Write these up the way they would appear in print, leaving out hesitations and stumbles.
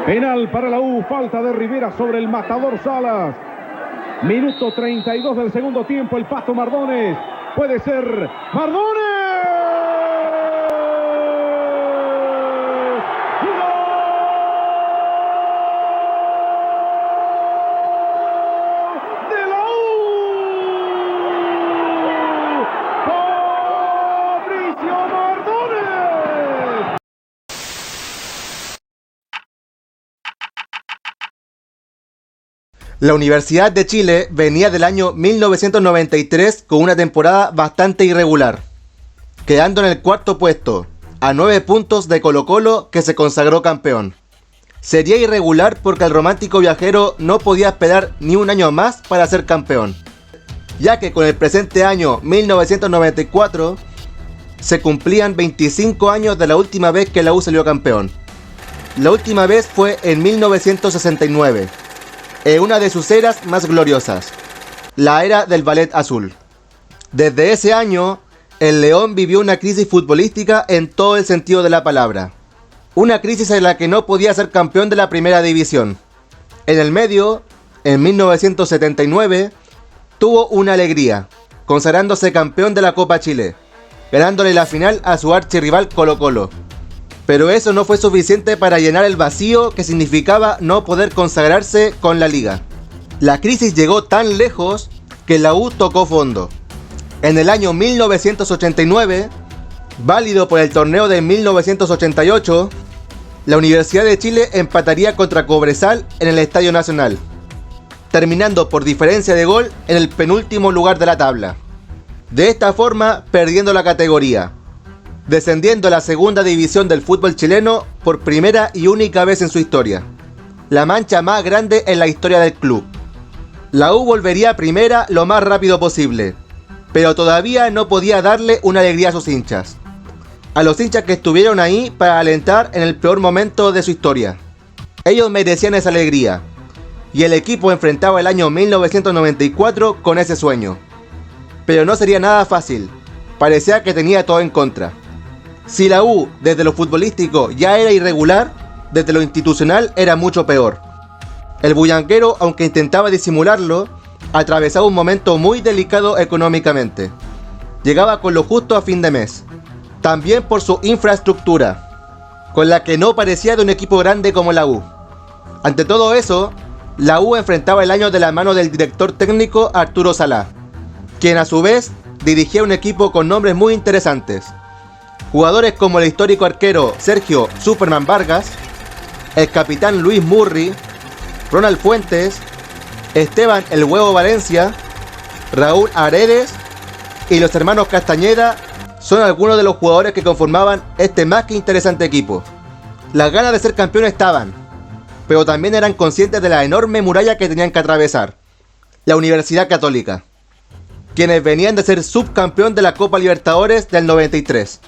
Penal para la U, falta de Rivera sobre el matador Salas. Minuto 32 del segundo tiempo, el Pato Mardones. Puede ser Mardones. La Universidad de Chile venía del año 1993 con una temporada bastante irregular, quedando en el cuarto puesto, a 9 puntos de Colo-Colo, que se consagró campeón. Sería irregular porque el romántico viajero no podía esperar ni un año más para ser campeón, ya que con el presente año 1994 se cumplían 25 años de la última vez que la U salió campeón. La última vez fue en 1969. Una de sus eras más gloriosas, la era del Ballet Azul. Desde ese año, el León vivió una crisis futbolística en todo el sentido de la palabra. Una crisis en la que no podía ser campeón de la primera división. En el medio, en 1979, tuvo una alegría, consagrándose campeón de la Copa Chile, ganándole la final a su archirrival Colo-Colo. Pero eso no fue suficiente para llenar el vacío que significaba no poder consagrarse con la liga. La crisis llegó tan lejos que la U tocó fondo. En el año 1989, válido por el torneo de 1988, la Universidad de Chile empataría contra Cobresal en el Estadio Nacional, terminando por diferencia de gol en el penúltimo lugar de la tabla. De esta forma, perdiendo la categoría, descendiendo a la segunda división del fútbol chileno por primera y única vez en su historia. La mancha más grande en la historia del club. La U volvería a primera lo más rápido posible, pero todavía no podía darle una alegría a sus hinchas. A los hinchas que estuvieron ahí para alentar en el peor momento de su historia. Ellos merecían esa alegría, y el equipo enfrentaba el año 1994 con ese sueño. Pero no sería nada fácil, parecía que tenía todo en contra. Si la U, desde lo futbolístico, ya era irregular, desde lo institucional era mucho peor. El bullanguero, aunque intentaba disimularlo, atravesaba un momento muy delicado económicamente. Llegaba con lo justo a fin de mes. También por su infraestructura, con la que no parecía de un equipo grande como la U. Ante todo eso, la U enfrentaba el año de la mano del director técnico Arturo Salá, quien a su vez dirigía un equipo con nombres muy interesantes. Jugadores como el histórico arquero Sergio Superman Vargas, el capitán Luis Murri, Ronald Fuentes, Esteban El Huevo Valencia, Raúl Aredes y los hermanos Castañeda son algunos de los jugadores que conformaban este más que interesante equipo. Las ganas de ser campeón estaban, pero también eran conscientes de la enorme muralla que tenían que atravesar, la Universidad Católica, quienes venían de ser subcampeón de la Copa Libertadores del 93.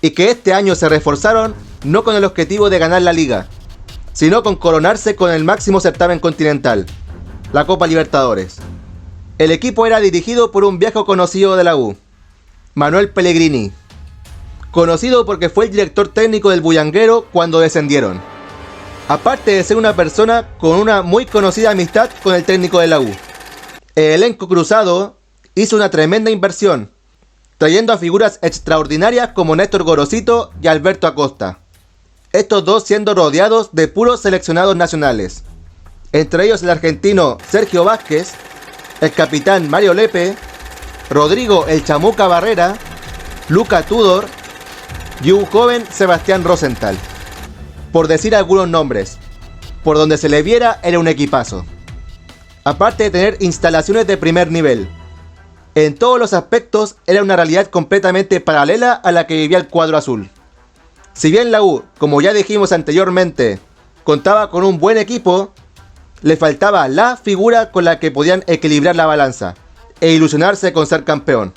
Y que este año se reforzaron no con el objetivo de ganar la liga, sino con coronarse con el máximo certamen continental, la Copa Libertadores. El equipo era dirigido por un viejo conocido de la U, Manuel Pellegrini, conocido porque fue el director técnico del Bullanguero cuando descendieron. Aparte de ser una persona con una muy conocida amistad con el técnico de la U, el elenco cruzado hizo una tremenda inversión, trayendo a figuras extraordinarias como Néstor Gorosito y Alberto Acosta, estos dos siendo rodeados de puros seleccionados nacionales, entre ellos el argentino Sergio Vázquez, el capitán Mario Lepe, Rodrigo El Chamuca Barrera, Luca Tudor y un joven Sebastián Rosenthal, por decir algunos nombres. Por donde se le viera era un equipazo, aparte de tener instalaciones de primer nivel. En todos los aspectos era una realidad completamente paralela a la que vivía el cuadro azul. Si bien la U, como ya dijimos anteriormente, contaba con un buen equipo, le faltaba la figura con la que podían equilibrar la balanza e ilusionarse con ser campeón.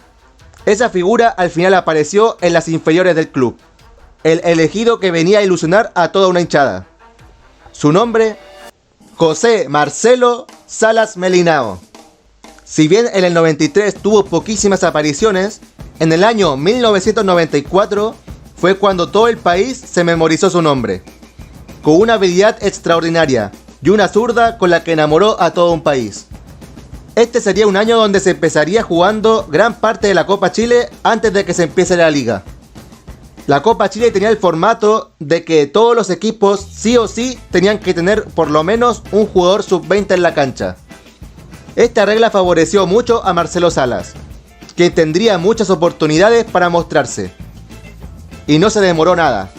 Esa figura al final apareció en las inferiores del club, el elegido que venía a ilusionar a toda una hinchada. Su nombre, José Marcelo Salas Melinao. Si bien en el 93 tuvo poquísimas apariciones, en el año 1994 fue cuando todo el país se memorizó su nombre. con una habilidad extraordinaria y una zurda con la que enamoró a todo un país. Este sería un año donde se empezaría jugando gran parte de la Copa Chile antes de que se empiece la liga. La Copa Chile tenía el formato de que todos los equipos sí o sí tenían que tener por lo menos un jugador sub-20 en la cancha. Esta regla favoreció mucho a Marcelo Salas, quien tendría muchas oportunidades para mostrarse. Y no se demoró nada.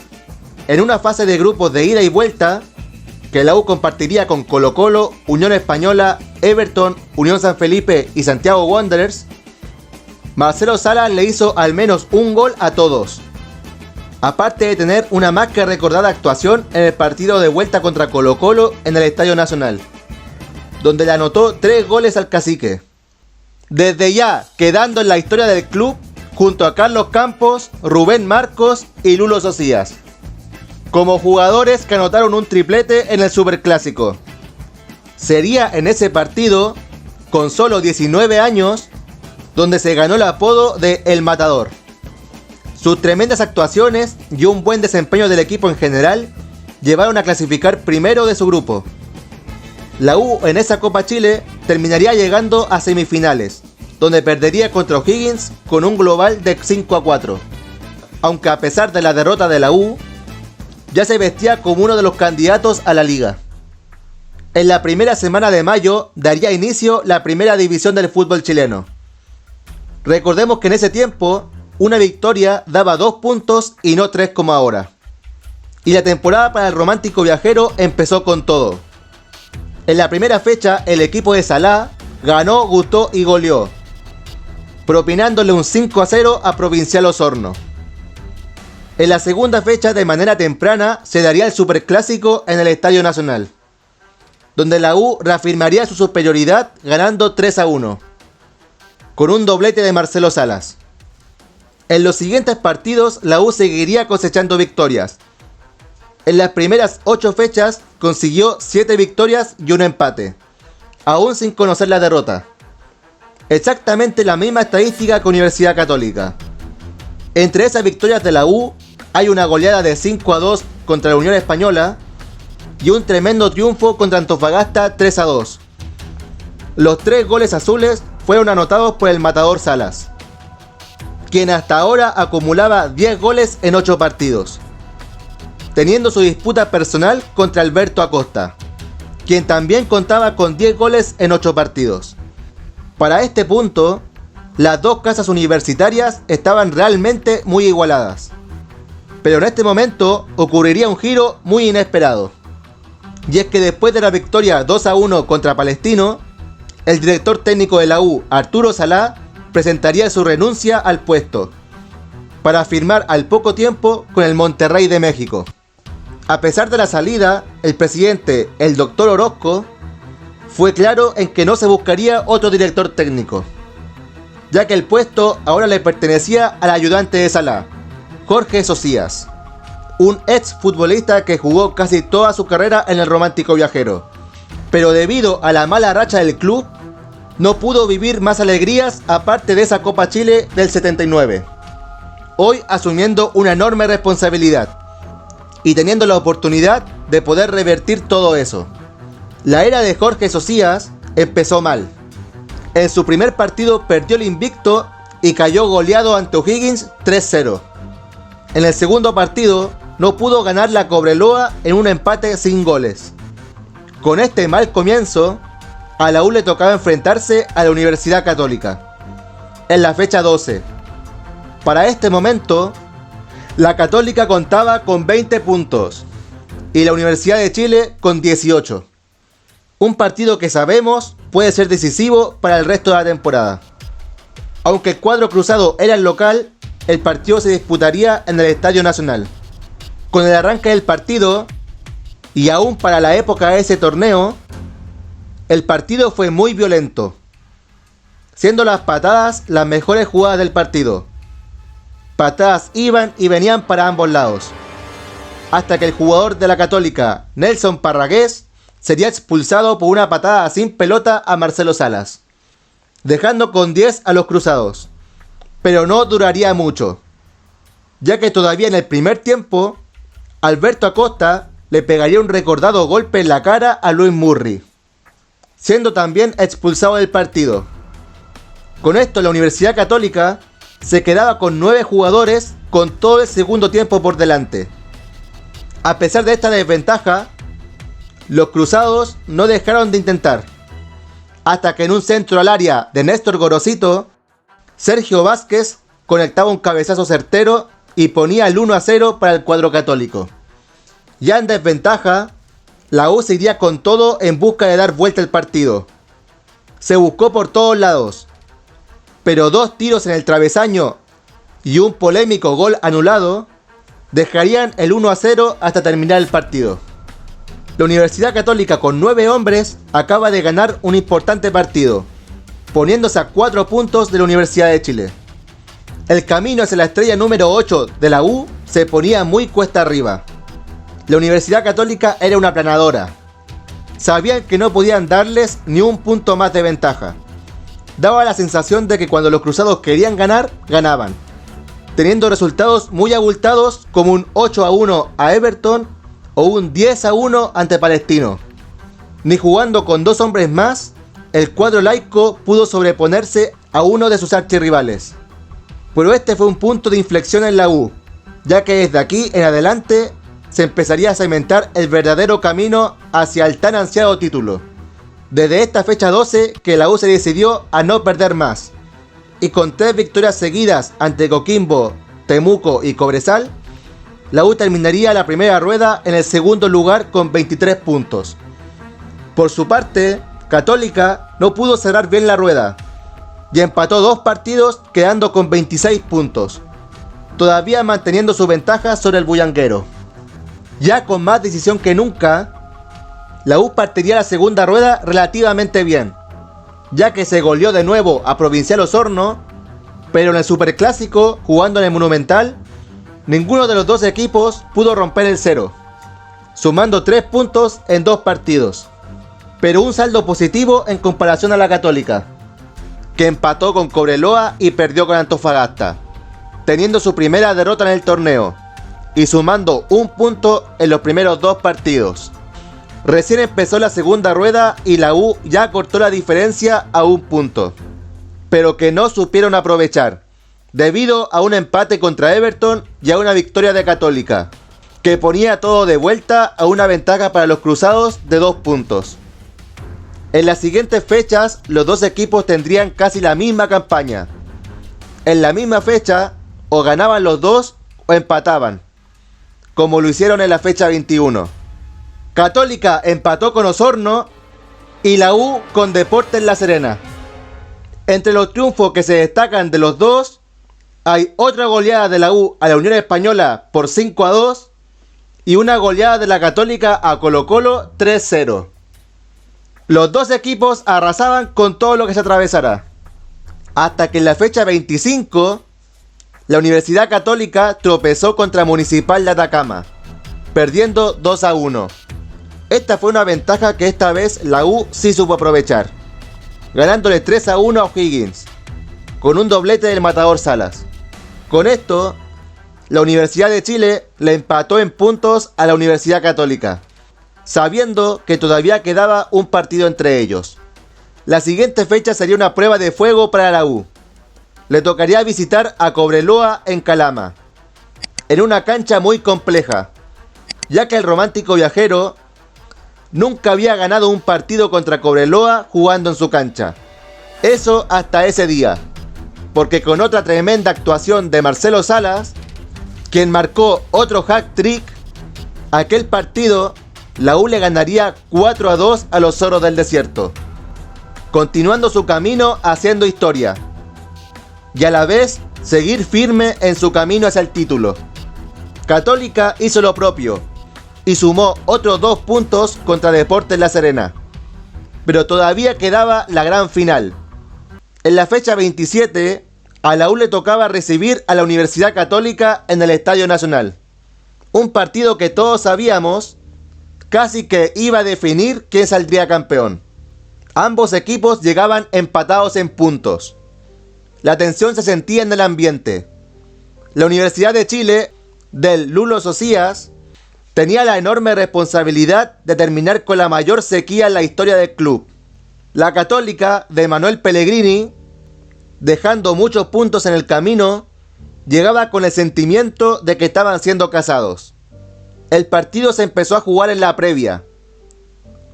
En una fase de grupos de ida y vuelta, que la U compartiría con Colo-Colo, Unión Española, Everton, Unión San Felipe y Santiago Wanderers, Marcelo Salas le hizo al menos un gol a todos. Aparte de tener una más que recordada actuación en el partido de vuelta contra Colo-Colo en el Estadio Nacional, donde le anotó 3 goles al Cacique. Desde ya quedando en la historia del club junto a Carlos Campos, Rubén Marcos y Lulo Socias, como jugadores que anotaron un triplete en el Superclásico. Sería en ese partido, con solo 19 años, donde se ganó el apodo de El Matador. Sus tremendas actuaciones y un buen desempeño del equipo en general llevaron a clasificar primero de su grupo. La U en esa Copa Chile terminaría llegando a semifinales, donde perdería contra O'Higgins con un global de 5-4. Aunque a pesar de la derrota de la U, ya se vestía como uno de los candidatos a la liga. En la primera semana de mayo daría inicio la primera división del fútbol chileno. Recordemos que en ese tiempo una victoria daba 2 puntos y no 3 como ahora. Y la temporada para el romántico viajero empezó con todo. En la primera fecha el equipo de Salá ganó, gustó y goleó, propinándole un 5-0 a Provincial Osorno. En la segunda fecha de manera temprana se daría el Superclásico en el Estadio Nacional, donde la U reafirmaría su superioridad ganando 3-1, con un doblete de Marcelo Salas. En los siguientes partidos la U seguiría cosechando victorias. En las primeras 8 fechas consiguió 7 victorias y un empate, aún sin conocer la derrota. Exactamente la misma estadística que Universidad Católica. Entre esas victorias de la U hay una goleada de 5-2 contra la Unión Española y un tremendo triunfo contra Antofagasta 3-2. Los 3 goles azules fueron anotados por el Matador Salas, quien hasta ahora acumulaba 10 goles en 8 partidos, teniendo su disputa personal contra Alberto Acosta, quien también contaba con 10 goles en 8 partidos. Para este punto, las dos casas universitarias estaban realmente muy igualadas. Pero en este momento ocurriría un giro muy inesperado. Y es que después de la victoria 2-1 contra Palestino, el director técnico de la U, Arturo Salá, presentaría su renuncia al puesto, para firmar al poco tiempo con el Monterrey de México. A pesar de la salida, el presidente, el doctor Orozco, fue claro en que no se buscaría otro director técnico, ya que el puesto ahora le pertenecía al ayudante de Salá, Jorge Socias, un ex futbolista que jugó casi toda su carrera en el romántico viajero, pero debido a la mala racha del club, no pudo vivir más alegrías aparte de esa Copa Chile del 79, hoy asumiendo una enorme responsabilidad y teniendo la oportunidad de poder revertir todo eso. La era de Jorge Socias empezó mal. En su primer partido perdió el invicto y cayó goleado ante O'Higgins 3-0. En el segundo partido no pudo ganar la Cobreloa en un empate sin goles. Con este mal comienzo, a la U le tocaba enfrentarse a la Universidad Católica en la fecha 12. Para este momento, la Católica contaba con 20 puntos y la Universidad de Chile con 18. Un partido que sabemos puede ser decisivo para el resto de la temporada. Aunque el cuadro cruzado era el local, el partido se disputaría en el Estadio Nacional. Con el arranque del partido, y aún para la época de ese torneo, el partido fue muy violento, siendo las patadas las mejores jugadas del partido. Patadas iban y venían para ambos lados, hasta que el jugador de la Católica, Nelson Parragués, sería expulsado por una patada sin pelota a Marcelo Salas, dejando con 10 a los cruzados. Pero no duraría mucho, ya que todavía en el primer tiempo, Alberto Acosta le pegaría un recordado golpe en la cara a Luis Murray, siendo también expulsado del partido. Con esto la Universidad Católica se quedaba con 9 jugadores con todo el segundo tiempo por delante. A pesar de esta desventaja, los cruzados no dejaron de intentar, hasta que en un centro al área de Néstor Gorosito, Sergio Vázquez conectaba un cabezazo certero y ponía el 1-0 para el cuadro católico. Ya en desventaja, la U se iría con todo en busca de dar vuelta al partido. Se buscó por todos lados, pero 2 tiros en el travesaño y un polémico gol anulado dejarían el 1-0 hasta terminar el partido. La Universidad Católica con 9 hombres acaba de ganar un importante partido, poniéndose a 4 puntos de la Universidad de Chile. El camino hacia la estrella número 8 de la U se ponía muy cuesta arriba. La Universidad Católica era una aplanadora. Sabían que no podían darles ni un punto más de ventaja. Daba la sensación de que cuando los cruzados querían ganar, ganaban, teniendo resultados muy abultados como un 8-1 a Everton o un 10-1 ante Palestino. Ni jugando con 2 hombres más, el cuadro laico pudo sobreponerse a uno de sus archirrivales. Pero este fue un punto de inflexión en la U, ya que desde aquí en adelante se empezaría a cimentar el verdadero camino hacia el tan ansiado título. Desde esta fecha 12 que la U se decidió a no perder más, y con 3 victorias seguidas ante Coquimbo, Temuco y Cobresal, la U terminaría la primera rueda en el segundo lugar con 23 puntos. Por su parte, Católica no pudo cerrar bien la rueda y empató 2 partidos quedando con 26 puntos, todavía manteniendo su ventaja sobre el bullanguero. Ya con más decisión que nunca, la U partiría la segunda rueda relativamente bien, ya que se goleó de nuevo a Provincial Osorno, pero en el Superclásico, jugando en el Monumental, ninguno de los 2 equipos pudo romper el cero, sumando 3 puntos en 2 partidos, pero un saldo positivo en comparación a la Católica, que empató con Cobreloa y perdió con Antofagasta, teniendo su primera derrota en el torneo y sumando 1 punto en los primeros 2 partidos. Recién empezó la segunda rueda y la U ya cortó la diferencia a 1 punto, pero que no supieron aprovechar, debido a un empate contra Everton y a una victoria de Católica, que ponía todo de vuelta a una ventaja para los cruzados de 2 puntos. En las siguientes fechas, los 2 equipos tendrían casi la misma campaña. En la misma fecha, o ganaban los 2 o empataban, como lo hicieron en la fecha 21. Católica empató con Osorno y la U con Deportes La Serena. Entre los triunfos que se destacan de los 2, hay otra goleada de la U a la Unión Española por 5-2 y una goleada de la Católica a Colo-Colo 3-0. Los 2 equipos arrasaban con todo lo que se atravesara, hasta que en la fecha 25, la Universidad Católica tropezó contra Municipal de Atacama, perdiendo 2-1. Esta fue una ventaja que esta vez la U sí supo aprovechar, ganándole 3-1 a O'Higgins, con un doblete del Matador Salas. Con esto, la Universidad de Chile le empató en puntos a la Universidad Católica, sabiendo que todavía quedaba un partido entre ellos. La siguiente fecha sería una prueba de fuego para la U. Le tocaría visitar a Cobreloa en Calama, en una cancha muy compleja, ya que el romántico viajero nunca había ganado un partido contra Cobreloa jugando en su cancha. Eso hasta ese día, porque con otra tremenda actuación de Marcelo Salas, quien marcó otro hat-trick, aquel partido la U le ganaría 4-2 a los Zorros del Desierto, continuando su camino haciendo historia, y a la vez seguir firme en su camino hacia el título. Católica hizo lo propio y sumó otros 2 puntos contra Deportes La Serena, pero todavía quedaba la gran final. En la fecha 27, a la U le tocaba recibir a la Universidad Católica en el Estadio Nacional, un partido que todos sabíamos casi que iba a definir quién saldría campeón. Ambos equipos llegaban empatados en puntos. La tensión se sentía en el ambiente. La Universidad de Chile, del Lulo Socias, tenía la enorme responsabilidad de terminar con la mayor sequía en la historia del club. La Católica de Manuel Pellegrini, dejando muchos puntos en el camino, llegaba con el sentimiento de que estaban siendo cazados. El partido se empezó a jugar en la previa,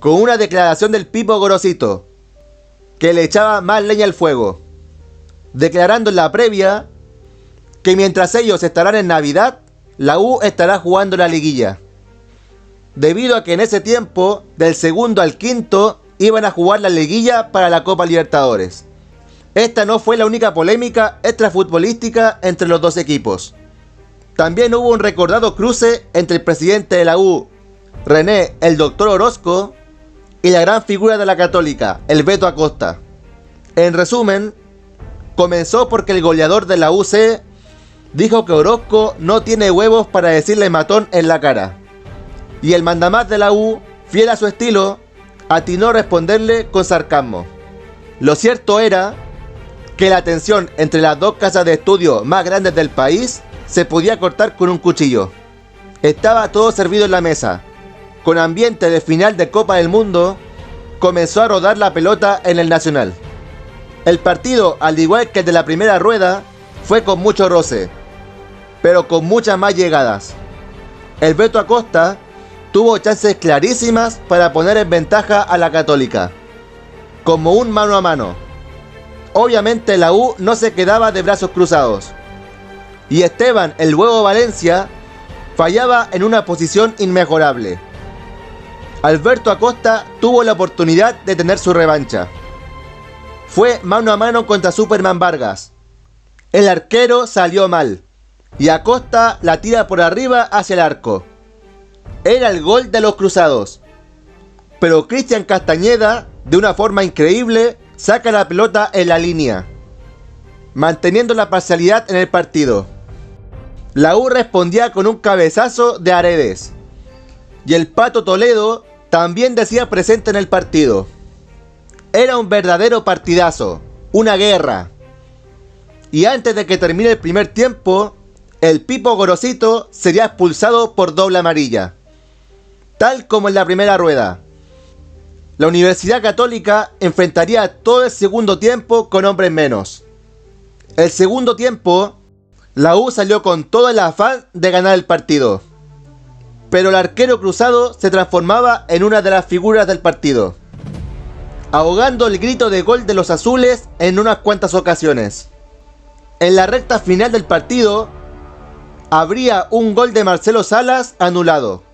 con una declaración del Pipo Gorosito, que le echaba más leña al fuego, declarando en la previa que mientras ellos estarán en Navidad, la U estará jugando la liguilla, debido a que en ese tiempo, del segundo al quinto, iban a jugar la liguilla para la Copa Libertadores. Esta no fue la única polémica extrafutbolística entre los dos equipos. También hubo un recordado cruce entre el presidente de la U, René el Doctor Orozco, y la gran figura de la Católica, el Beto Acosta. En resumen, comenzó porque el goleador de la UC dijo que Orozco no tiene huevos para decirle matón en la cara. Y el mandamás de la U, fiel a su estilo, atinó a responderle con sarcasmo. Lo cierto era que la tensión entre las dos casas de estudio más grandes del país se podía cortar con un cuchillo. Estaba todo servido en la mesa. Con ambiente de final de Copa del Mundo, comenzó a rodar la pelota en el Nacional. El partido, al igual que el de la primera rueda, fue con mucho roce, pero con muchas más llegadas. El Beto Acosta tuvo chances clarísimas para poner en ventaja a la Católica, como un mano a mano. Obviamente la U no se quedaba de brazos cruzados, y Esteban el Huevo Valencia fallaba en una posición inmejorable. Alberto Acosta tuvo la oportunidad de tener su revancha. Fue mano a mano contra Superman Vargas. El arquero salió mal, y Acosta la tira por arriba hacia el arco. Era el gol de los cruzados, pero Cristian Castañeda, de una forma increíble, saca la pelota en la línea, manteniendo la parcialidad en el partido. La U respondía con un cabezazo de Aredes, y el Pato Toledo también decía presente en el partido. Era un verdadero partidazo, una guerra. Y antes de que termine el primer tiempo, el Pipo Gorosito sería expulsado por doble amarilla, tal como en la primera rueda. La Universidad Católica enfrentaría todo el segundo tiempo con hombres menos. El segundo tiempo, la U salió con todo el afán de ganar el partido, pero el arquero cruzado se transformaba en una de las figuras del partido, ahogando el grito de gol de los azules en unas cuantas ocasiones. En la recta final del partido, habría un gol de Marcelo Salas anulado,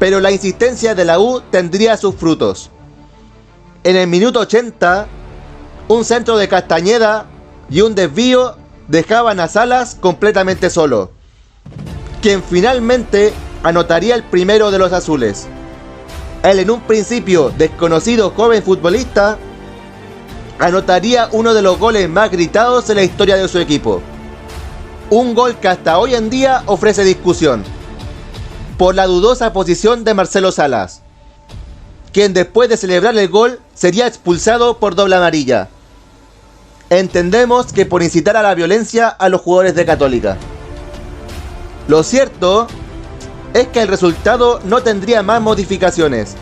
pero la insistencia de la U tendría sus frutos. En el minuto 80, un centro de Castañeda y un desvío dejaban a Salas completamente solo, quien finalmente anotaría el primero de los azules. Él, en un principio desconocido joven futbolista, anotaría uno de los goles más gritados en la historia de su equipo. Un gol que hasta hoy en día ofrece discusión, por la dudosa posición de Marcelo Salas, quien después de celebrar el gol sería expulsado por doble amarilla. Entendemos que por incitar a la violencia a los jugadores de Católica. Lo cierto es que el resultado no tendría más modificaciones,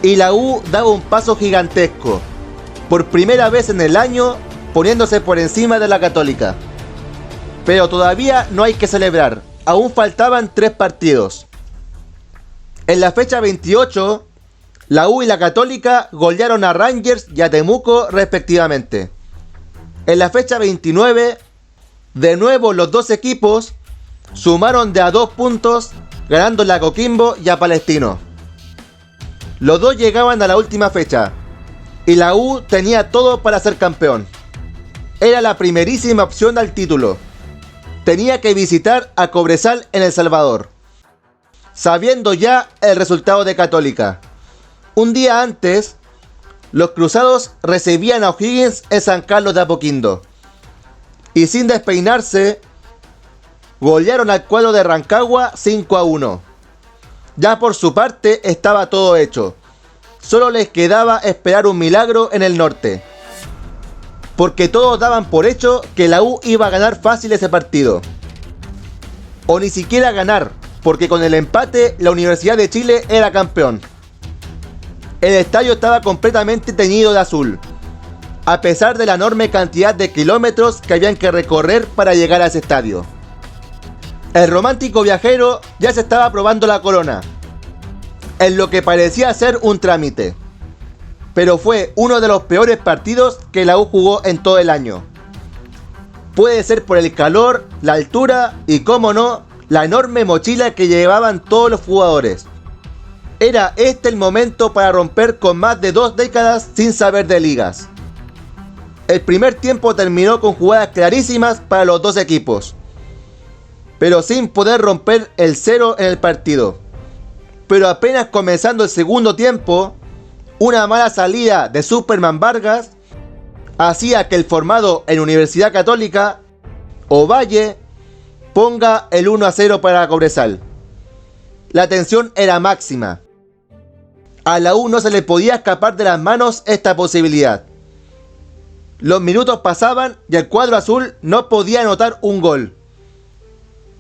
y la U daba un paso gigantesco, por primera vez en el año poniéndose por encima de la Católica. Pero todavía no hay que celebrar, aún faltaban 3 partidos. En la fecha 28, la U y la Católica golearon a Rangers y a Temuco respectivamente. En la fecha 29, de nuevo los dos equipos sumaron de a 2 puntos, ganando a Coquimbo y a Palestino. Los dos llegaban a la última fecha, y la U tenía todo para ser campeón. Era la primerísima opción al título. Tenía que visitar a Cobresal en El Salvador, sabiendo ya el resultado de Católica. Un día antes, los cruzados recibían a O'Higgins en San Carlos de Apoquindo, y sin despeinarse, golearon al cuadro de Rancagua 5-1. Ya por su parte estaba todo hecho. Solo les quedaba esperar un milagro en el norte, porque todos daban por hecho que la U iba a ganar fácil ese partido. O ni siquiera ganar, porque con el empate la Universidad de Chile era campeón. El estadio estaba completamente teñido de azul, a pesar de la enorme cantidad de kilómetros que habían que recorrer para llegar a ese estadio. El romántico viajero ya se estaba probando la corona, en lo que parecía ser un trámite, pero fue uno de los peores partidos que la U jugó en todo el año. Puede ser por el calor, la altura y, cómo no, la enorme mochila que llevaban todos los jugadores. Era este el momento para romper con más de 2 décadas sin saber de ligas. El primer tiempo terminó con jugadas clarísimas para los dos equipos, pero sin poder romper el cero en el partido. Pero apenas comenzando el segundo tiempo, una mala salida de Superman Vargas hacía que el formado en Universidad Católica, Ovalle, ponga el 1-0 para Cobresal. La tensión era máxima. A la U no se le podía escapar de las manos esta posibilidad. Los minutos pasaban y el cuadro azul no podía anotar un gol.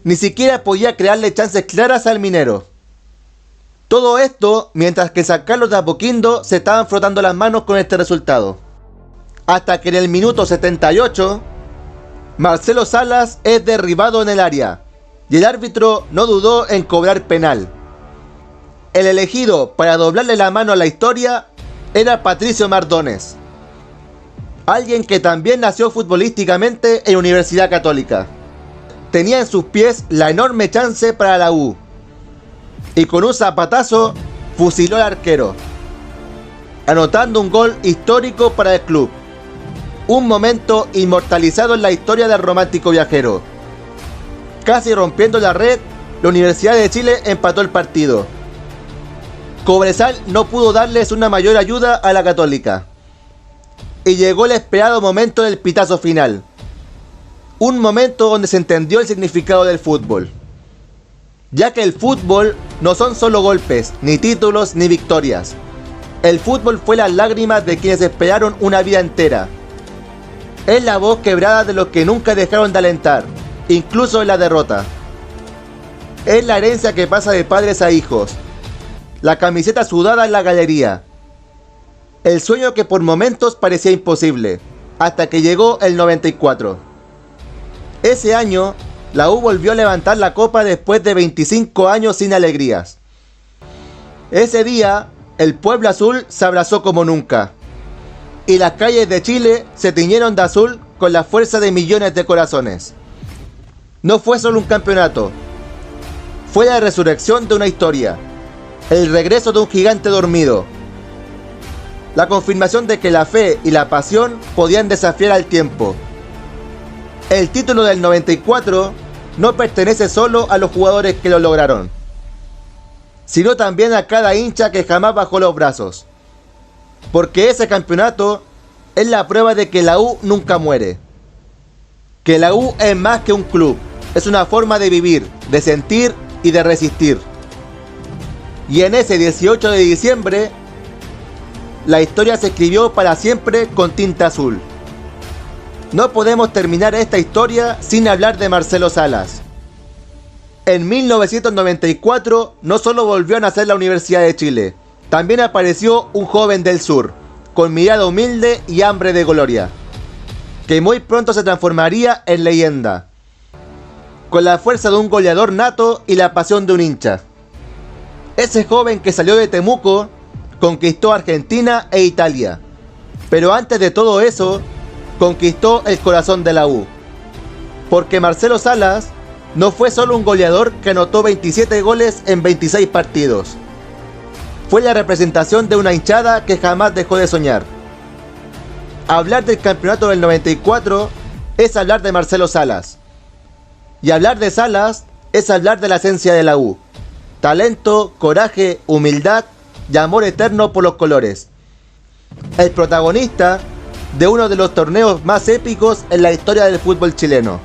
Ni siquiera podía crearle chances claras al minero. Todo esto mientras que San Carlos de Apoquindo se estaban frotando las manos con este resultado. Hasta que en el minuto 78, Marcelo Salas es derribado en el área y el árbitro no dudó en cobrar penal. El elegido para doblarle la mano a la historia era Patricio Mardones, alguien que también nació futbolísticamente en Universidad Católica. Tenía en sus pies la enorme chance para la U y con un zapatazo fusiló al arquero, anotando un gol histórico para el club. Un momento inmortalizado en la historia del romántico viajero. Casi rompiendo la red, la Universidad de Chile empató el partido. Cobresal no pudo darles una mayor ayuda a la Católica. Y llegó el esperado momento del pitazo final. Un momento donde se entendió el significado del fútbol. Ya que el fútbol no son solo golpes, ni títulos, ni victorias. El fútbol fue las lágrimas de quienes esperaron una vida entera. Es la voz quebrada de los que nunca dejaron de alentar, incluso en la derrota. Es la herencia que pasa de padres a hijos. La camiseta sudada en la galería. El sueño que por momentos parecía imposible, hasta que llegó el 94. Ese año, la U volvió a levantar la copa después de 25 años sin alegrías. Ese día, el pueblo azul se abrazó como nunca. Y las calles de Chile se tiñeron de azul con la fuerza de millones de corazones. No fue solo un campeonato, fue la resurrección de una historia, el regreso de un gigante dormido, la confirmación de que la fe y la pasión podían desafiar al tiempo. El título del 94 no pertenece solo a los jugadores que lo lograron, sino también a cada hincha que jamás bajó los brazos. Porque ese campeonato es la prueba de que la U nunca muere. Que la U es más que un club, es una forma de vivir, de sentir y de resistir. Y en ese 18 de diciembre, la historia se escribió para siempre con tinta azul. No podemos terminar esta historia sin hablar de Marcelo Salas. En 1994 no solo volvió a nacer la Universidad de Chile, también apareció un joven del sur, con mirada humilde y hambre de gloria, que muy pronto se transformaría en leyenda, con la fuerza de un goleador nato y la pasión de un hincha. Ese joven que salió de Temuco conquistó Argentina e Italia, pero antes de todo eso, conquistó el corazón de la U, porque Marcelo Salas no fue solo un goleador que anotó 27 goles en 26 partidos. Fue la representación de una hinchada que jamás dejó de soñar. Hablar del campeonato del 94 es hablar de Marcelo Salas. Y hablar de Salas es hablar de la esencia de la U. Talento, coraje, humildad y amor eterno por los colores. El protagonista de uno de los torneos más épicos en la historia del fútbol chileno.